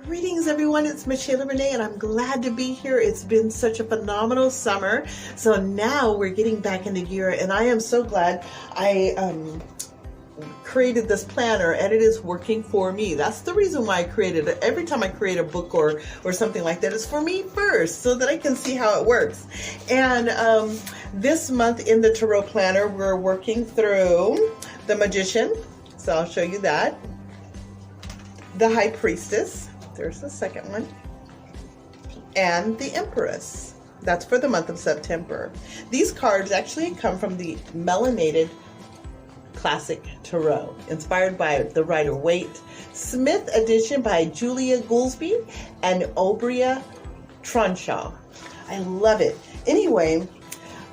Greetings everyone, it's Michelle Renee and I'm glad to be here. It's been such a phenomenal summer. So now we're getting back into gear and I am so glad I created this planner and it is working for me. That's the reason why I created it. Every time I create a book or something like that, it's for me first so that I can see how it works. And this month in the Tarot Planner, we're working through the Magician. So I'll show you that. The High Priestess. There's the second one. And the Empress. That's for the month of September. These cards actually come from the Melanated Classic Tarot, inspired by the Rider-Waite Smith edition by Julia Goolsbee and Obria Tronshaw. I love it. Anyway,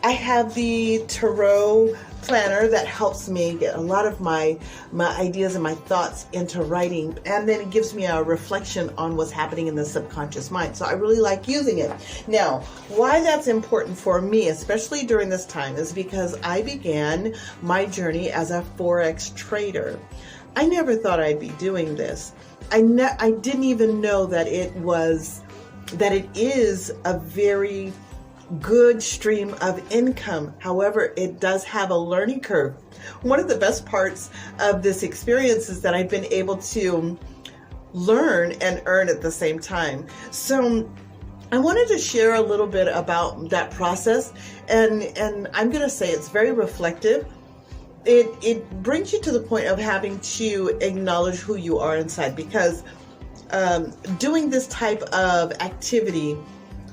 I have the Tarot planner that helps me get a lot of my ideas and my thoughts into writing, and then it gives me a reflection on what's happening in the subconscious mind. So I really like using it. Now, why that's important for me, especially during this time, is because I began my journey as a Forex trader. I never thought I'd be doing this. I didn't even know that it is a very good stream of income. However, it does have a learning curve. One of the best parts of this experience is that I've been able to learn and earn at the same time. So I wanted to share a little bit about that process, and I'm going to say it's very reflective. It brings you to the point of having to acknowledge who you are inside, because doing this type of activity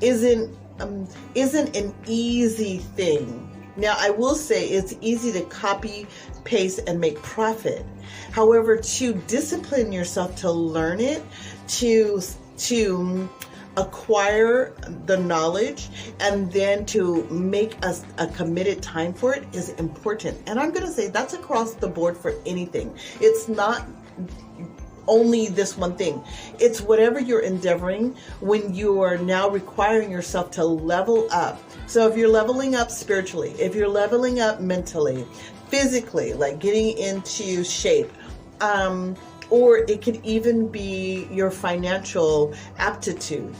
isn't an easy thing. Now, I will say it's easy to copy, paste, and make profit. However, to discipline yourself to learn it, to acquire the knowledge, and then to make a committed time for it is important. And I'm going to say that's across the board for anything. It's not only this one thing. It's whatever you're endeavoring when you are now requiring yourself to level up. So if you're leveling up spiritually, if you're leveling up mentally, physically, like getting into shape, or it could even be your financial aptitude.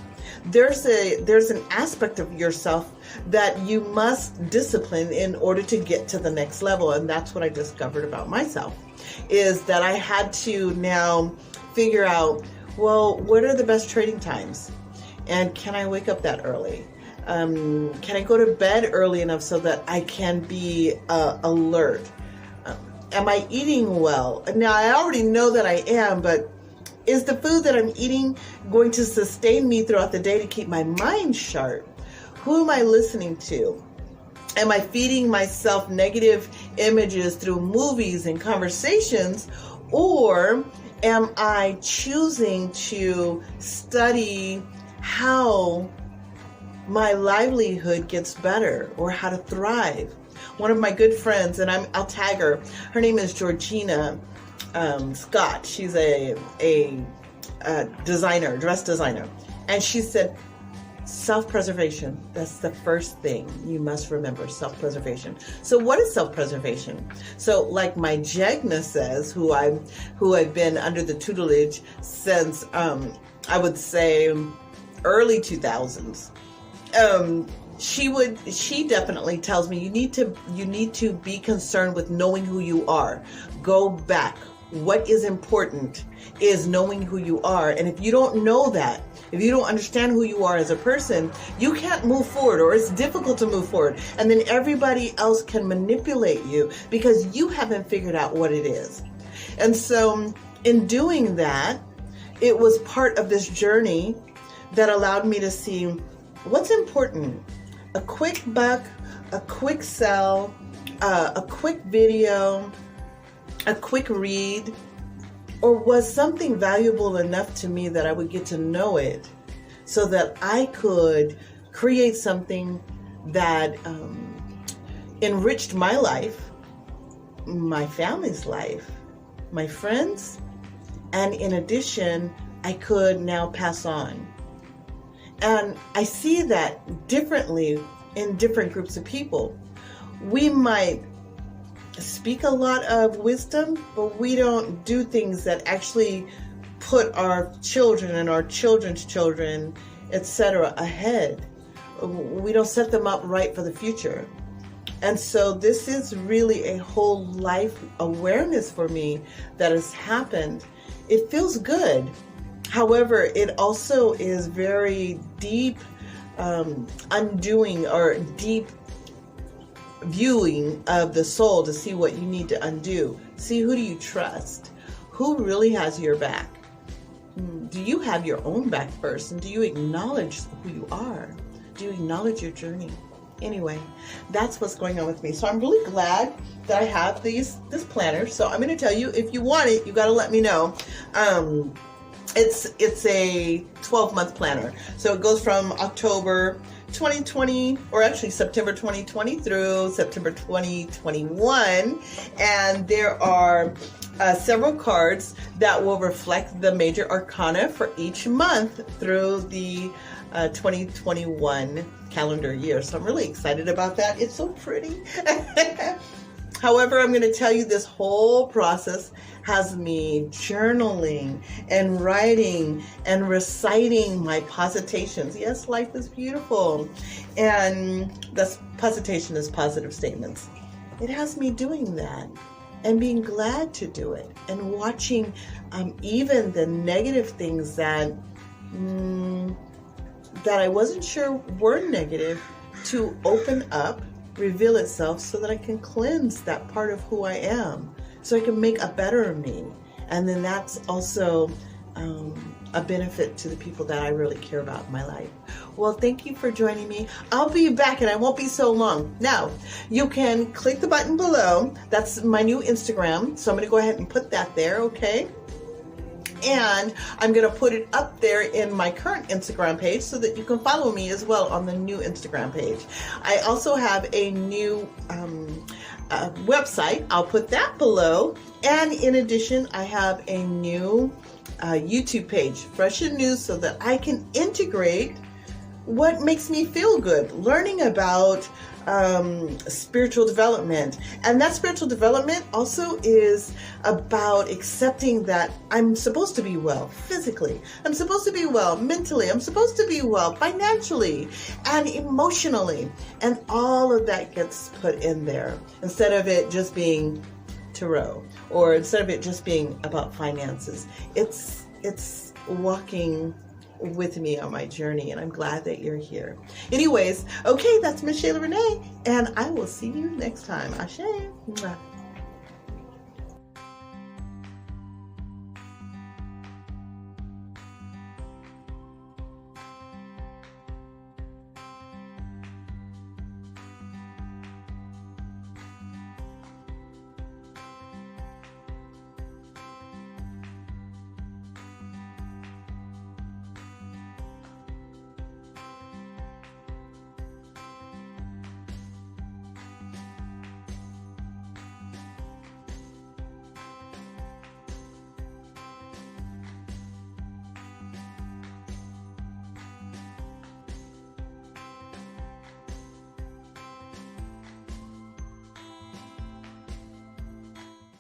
There's an aspect of yourself that you must discipline in order to get to the next level. And that's what I discovered about myself, is that I had to now figure out, well, what are the best trading times? And can I wake up that early? Can I go to bed early enough so that I can be alert? Am I eating well? Now, I already know that I am, but is the food that I'm eating going to sustain me throughout the day to keep my mind sharp? Who am I listening to? Am I feeding myself negative images through movies and conversations? Or am I choosing to study how my livelihood gets better or how to thrive? One of my good friends, and I'll tag her, her name is Georgina Scott. She's a designer, dress designer. And she said, self-preservation, that's the first thing you must remember, self-preservation. So what is self-preservation? So like my Jegna says, who I've been under the tutelage since, I would say early 2000s. She definitely tells me you need to be concerned with knowing who you are. Go back. What is important is knowing who you are. And if you don't know that, if you don't understand who you are as a person, you can't move forward, or it's difficult to move forward. And then everybody else can manipulate you because you haven't figured out what it is. And so in doing that, it was part of this journey that allowed me to see what's important. A quick buck, a quick sell, a quick video, a quick read, or was something valuable enough to me that I would get to know it so that I could create something that enriched my life, my family's life, my friends, and in addition, I could now pass on. And I see that differently in different groups of people. We might speak a lot of wisdom, but we don't do things that actually put our children and our children's children, etc., ahead. We don't set them up right for the future. And so this is really a whole life awareness for me that has happened. It feels good. However, it also is very deep undoing or deep viewing of the soul to see what you need to undo. See, who do you trust? Who really has your back? Do you have your own back first? And do you acknowledge who you are? Do you acknowledge your journey? Anyway, that's what's going on with me. So I'm really glad that I have this planner. So I'm going to tell you, if you want it, you got to let me know. It's a 12-month planner. So it goes from October 2020, or actually September 2020 through September 2021. And there are several cards that will reflect the major arcana for each month through the 2021 calendar year. So I'm really excited about that. It's so pretty. However, I'm going to tell you, this whole process has me journaling and writing and reciting my positations. Yes, life is beautiful. And that's positation is positive statements. It has me doing that and being glad to do it and watching even the negative things that I wasn't sure were negative to open up, reveal itself, so that I can cleanse that part of who I am, so I can make a better me. And then that's also a benefit to the people that I really care about in my life. Well, thank you for joining me. I'll be back, and I won't be so long. Now, you can click the button below. That's my new Instagram. So I'm going to go ahead and put that there, okay? And I'm going to put it up there in my current Instagram page so that you can follow me as well on the new Instagram page. I also have a new website. I'll put that below. And in addition, I have a new YouTube page, fresh and new, so that I can integrate what makes me feel good, learning about spiritual development. And that spiritual development also is about accepting that I'm supposed to be well physically, I'm supposed to be well mentally, I'm supposed to be well financially and emotionally, and all of that gets put in there instead of it just being tarot, or instead of it just being about finances. It's walking with me on my journey, and I'm glad that you're here. Anyways, okay, that's Miss Shayla Renee, and I will see you next time. Ashe. Mwah.